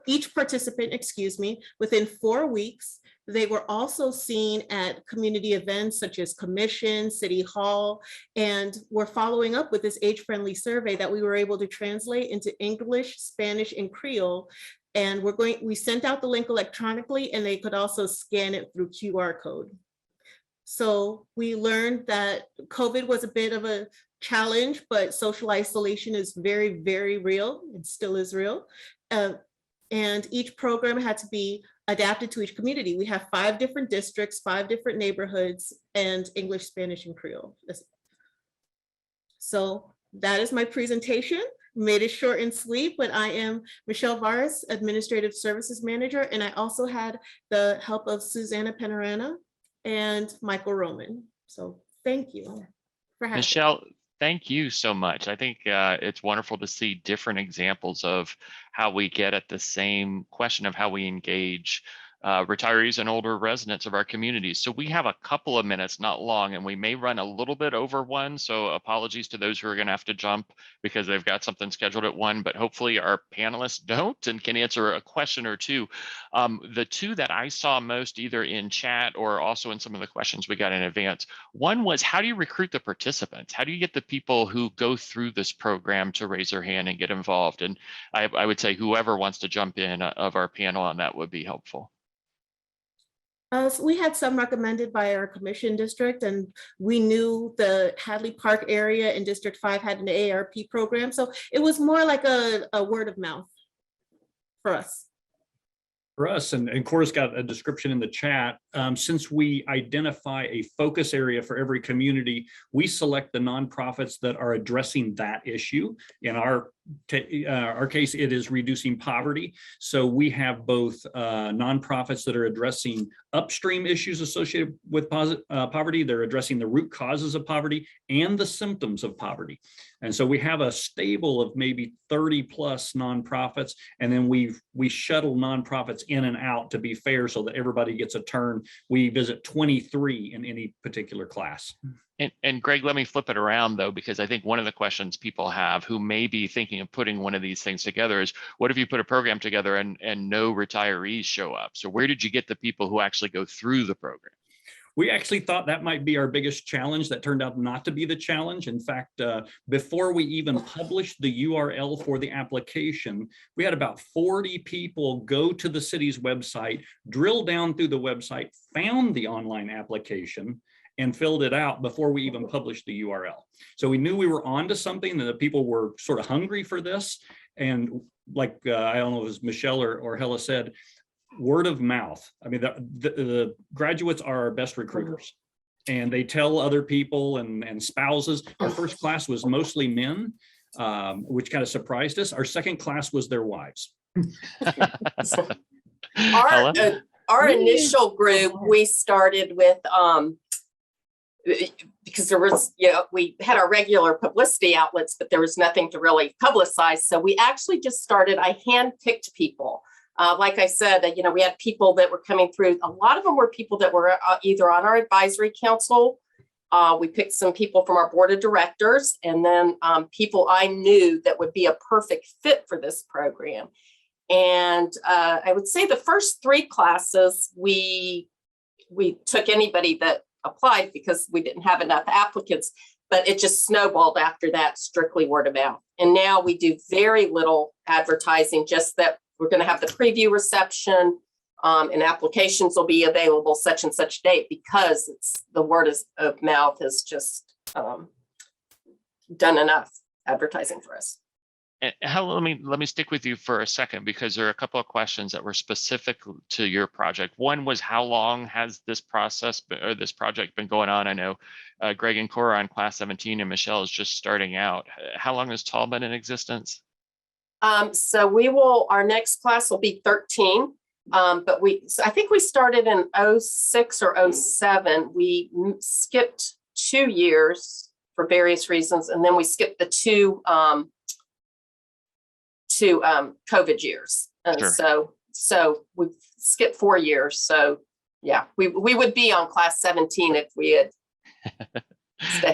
each participant, excuse me, within 4 weeks. They were also seen at community events such as Commission, City Hall, and we're following up with this age-friendly survey that we were able to translate into English, Spanish, and Creole. And we sent out the link electronically, and they could also scan it through QR code. So we learned that COVID was a bit of a challenge, but social isolation is very, very real. It still is real. And each program had to be adapted to each community. We have 5 different districts, 5 different neighborhoods, and English, Spanish, and Creole. So that is my presentation. Made it short and sweet, but I am Michelle Varas, Administrative Services Manager, and I also had the help of Susanna Penarana and Michael Roman. So thank you for having me. Michelle, thank you so much. I think it's wonderful to see different examples of how we get at the same question of how we engage retirees and older residents of our communities. So we have a couple of minutes, not long, and we may run a little bit over one. So apologies to those who are going to have to jump because they've got something scheduled at 1, but hopefully our panelists don't and can answer a question or two. The two that I saw most either in chat or also in some of the questions we got in advance, one was, how do you recruit the participants? How do you get the people who go through this program to raise their hand and get involved? And I would say whoever wants to jump in of our panel on that would be helpful. So we had some recommended by our commission district, and we knew the Hadley Park area in District 5 had an AARP program. So it was more like a word of mouth for us. For us, and Cora's got a description in the chat, since we identify a focus area for every community, we select the nonprofits that are addressing that issue. In our case, it is reducing poverty. So we have both nonprofits that are addressing upstream issues associated with poverty. They're addressing the root causes of poverty and the symptoms of poverty. And so we have a stable of maybe 30 plus nonprofits, and then we shuttle nonprofits in and out to be fair so that everybody gets a turn. We visit 23 in any particular class. And Greg, let me flip it around though, because I think one of the questions people have who may be thinking of putting one of these things together is, what if you put a program together and no retirees show up? So where did you get the people who actually go through the program? We actually thought that might be our biggest challenge. That turned out not to be the challenge. In fact, before we even published the URL for the application, we had about 40 people go to the city's website, drill down through the website, found the online application, and filled it out before we even published the URL. So we knew we were onto something, that the people were sort of hungry for this. And like, I don't know if it was Michelle or Hella said, word of mouth. I mean, the graduates are our best recruiters, and they tell other people and spouses. Our first class was mostly men, which kind of surprised us. Our second class was their wives. Our initial group, we started with, because there was, we had our regular publicity outlets, but there was nothing to really publicize. So we actually just started, I handpicked people. Like I said, we had people that were coming through. A lot of them were people that were either on our advisory council. We picked some people from our board of directors, and then people I knew that would be a perfect fit for this program. And I would say the first 3 classes, we took anybody that applied because we didn't have enough applicants, but it just snowballed after that, strictly word of mouth. And now we do very little advertising, just that we're going to have the preview reception, and applications will be available such and such date, because the word of mouth has just done enough advertising for us. And let me stick with you for a second, because there are a couple of questions that were specific to your project. One was, how long has this process or this project been going on? I know Greg and Cora on class 17, and Michelle is just starting out. How long has Tall been in existence? So our next class will be 13. But I think we started in 06 or 07. We skipped 2 years for various reasons, and then we skipped the two COVID years. Sure. So we've skipped 4 years. So yeah, we would be on class 17 if we had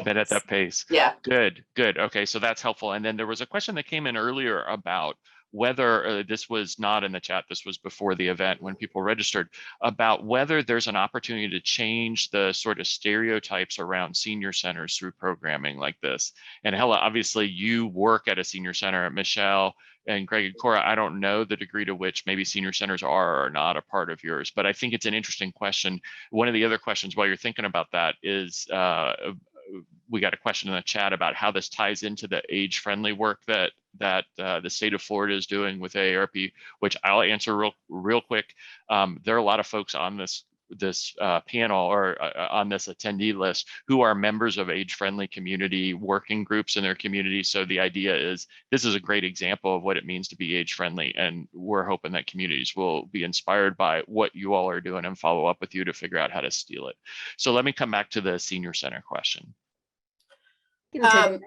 been at that pace. Yeah. Good. Okay, so that's helpful. And then there was a question that came in earlier about whether this was not in the chat, this was before the event when people registered, about whether there's an opportunity to change the sort of stereotypes around senior centers through programming like this. And Hella, obviously you work at a senior center. Michelle and Greg and Cora, I don't know the degree to which maybe senior centers are or not a part of yours, but I think it's an interesting question. One of the other questions while you're thinking about that is, we got a question in the chat about how this ties into the age-friendly work that the state of Florida is doing with AARP, which I'll answer real quick. There are a lot of folks on this panel or on this attendee list who are members of age-friendly community working groups in their community. So the idea is this is a great example of what it means to be age-friendly, and we're hoping that communities will be inspired by what you all are doing and follow up with you to figure out how to steal it. So let me come back to the senior center question. So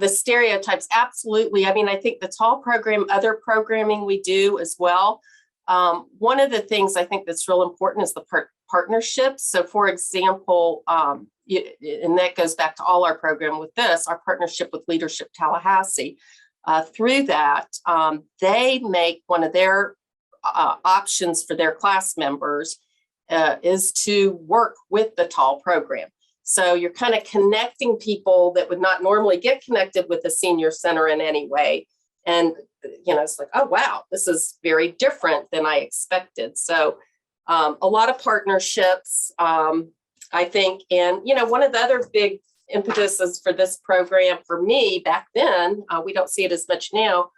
the stereotypes, absolutely. I mean, I think the Tall program, other programming we do as well. One of the things I think that's real important is the partnerships. So for example, and that goes back to all our program with this, our partnership with Leadership Tallahassee. Through that, they make one of their options for their class members is to work with the TAL program. So you're kind of connecting people that would not normally get connected with the senior center in any way. And, it's like, oh, wow, this is very different than I expected. So a lot of partnerships, I think. And, one of the other big impetuses for this program for me back then, we don't see it as much now,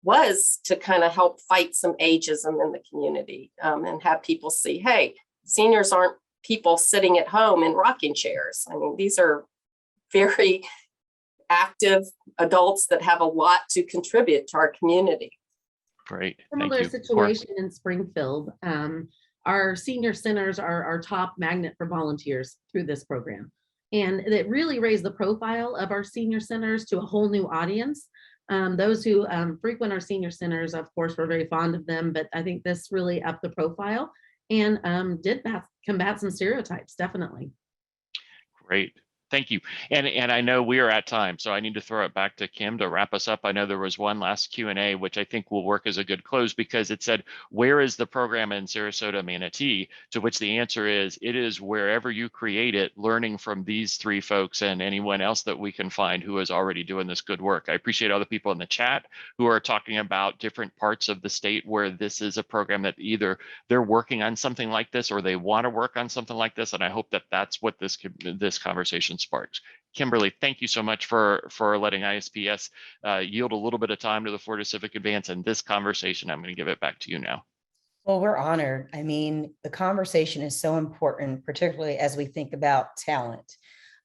was to kind of help fight some ageism in the community and have people see, hey, seniors aren't people sitting at home in rocking chairs. I mean, these are very active adults that have a lot to contribute to our community. Great. Thank Similar you. situation in Springfield. Our senior centers are our top magnet for volunteers through this program. And it really raised the profile of our senior centers to a whole new audience. Those who frequent our senior centers, of course, we're very fond of them, but I think this really upped the profile and did combat some stereotypes, definitely. Great. Thank you. And I know we are at time, so I need to throw it back to Kim to wrap us up. I know there was one last Q&A, which I think will work as a good close, because it said, where is the program in Sarasota, Manatee? To which the answer is, it is wherever you create it, learning from these three folks and anyone else that we can find who is already doing this good work. I appreciate all the people in the chat who are talking about different parts of the state where this is a program that either they're working on something like this or they want to work on something like this. And I hope that that's what this conversation sparks. Kimberly, thank you so much for letting ISPS yield a little bit of time to the Florida Civic Advance and this conversation. I'm going to give it back to you now. Well, we're honored. I mean, the conversation is so important, particularly as we think about talent.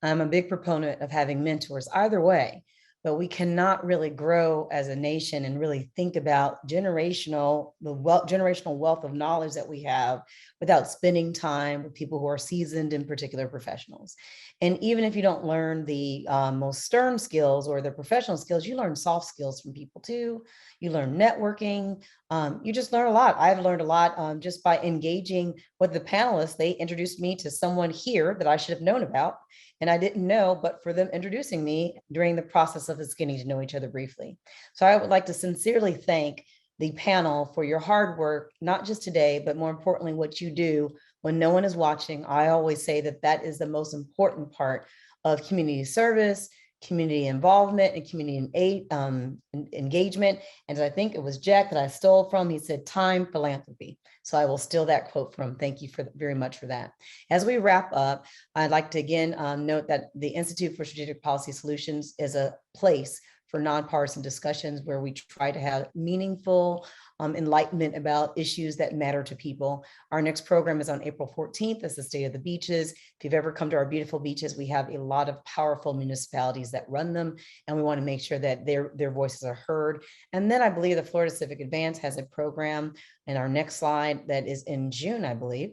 I'm a big proponent of having mentors either way, but we cannot really grow as a nation and really think about generational wealth of knowledge that we have without spending time with people who are seasoned in particular professionals. And even if you don't learn the most stern skills or the professional skills, you learn soft skills from people too. You learn networking. You just learn a lot. I've learned a lot just by engaging with the panelists. They introduced me to someone here that I should have known about, and I didn't know, but for them introducing me during the process of us getting to know each other briefly. So I would like to sincerely thank the panel for your hard work, not just today, but more importantly, what you do when no one is watching. I always say that that is the most important part of community service, community involvement, and community engagement. And I think it was Jack that I stole from. He said, time philanthropy. So I will steal that quote from. Thank you very much for that. As we wrap up, I'd like to again note that the Institute for Strategic Policy Solutions is a place for nonpartisan discussions where we try to have meaningful enlightenment about issues that matter to people. Our next program is on April 14th. It's the State of the Beaches. If you've ever come to our beautiful beaches, we have a lot of powerful municipalities that run them, and we want to make sure that their voices are heard. And then I believe the Florida Civic Advance has a program in our next slide that is in June, I believe.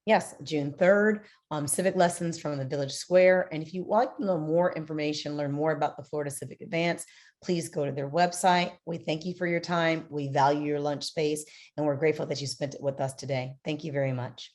Yes, June 3rd, civic lessons from the Village Square. And if you want to know more information, learn more about the Florida Civic Advance, please go to their website. We thank you for your time. We value your lunch space, and we're grateful that you spent it with us today. Thank you very much.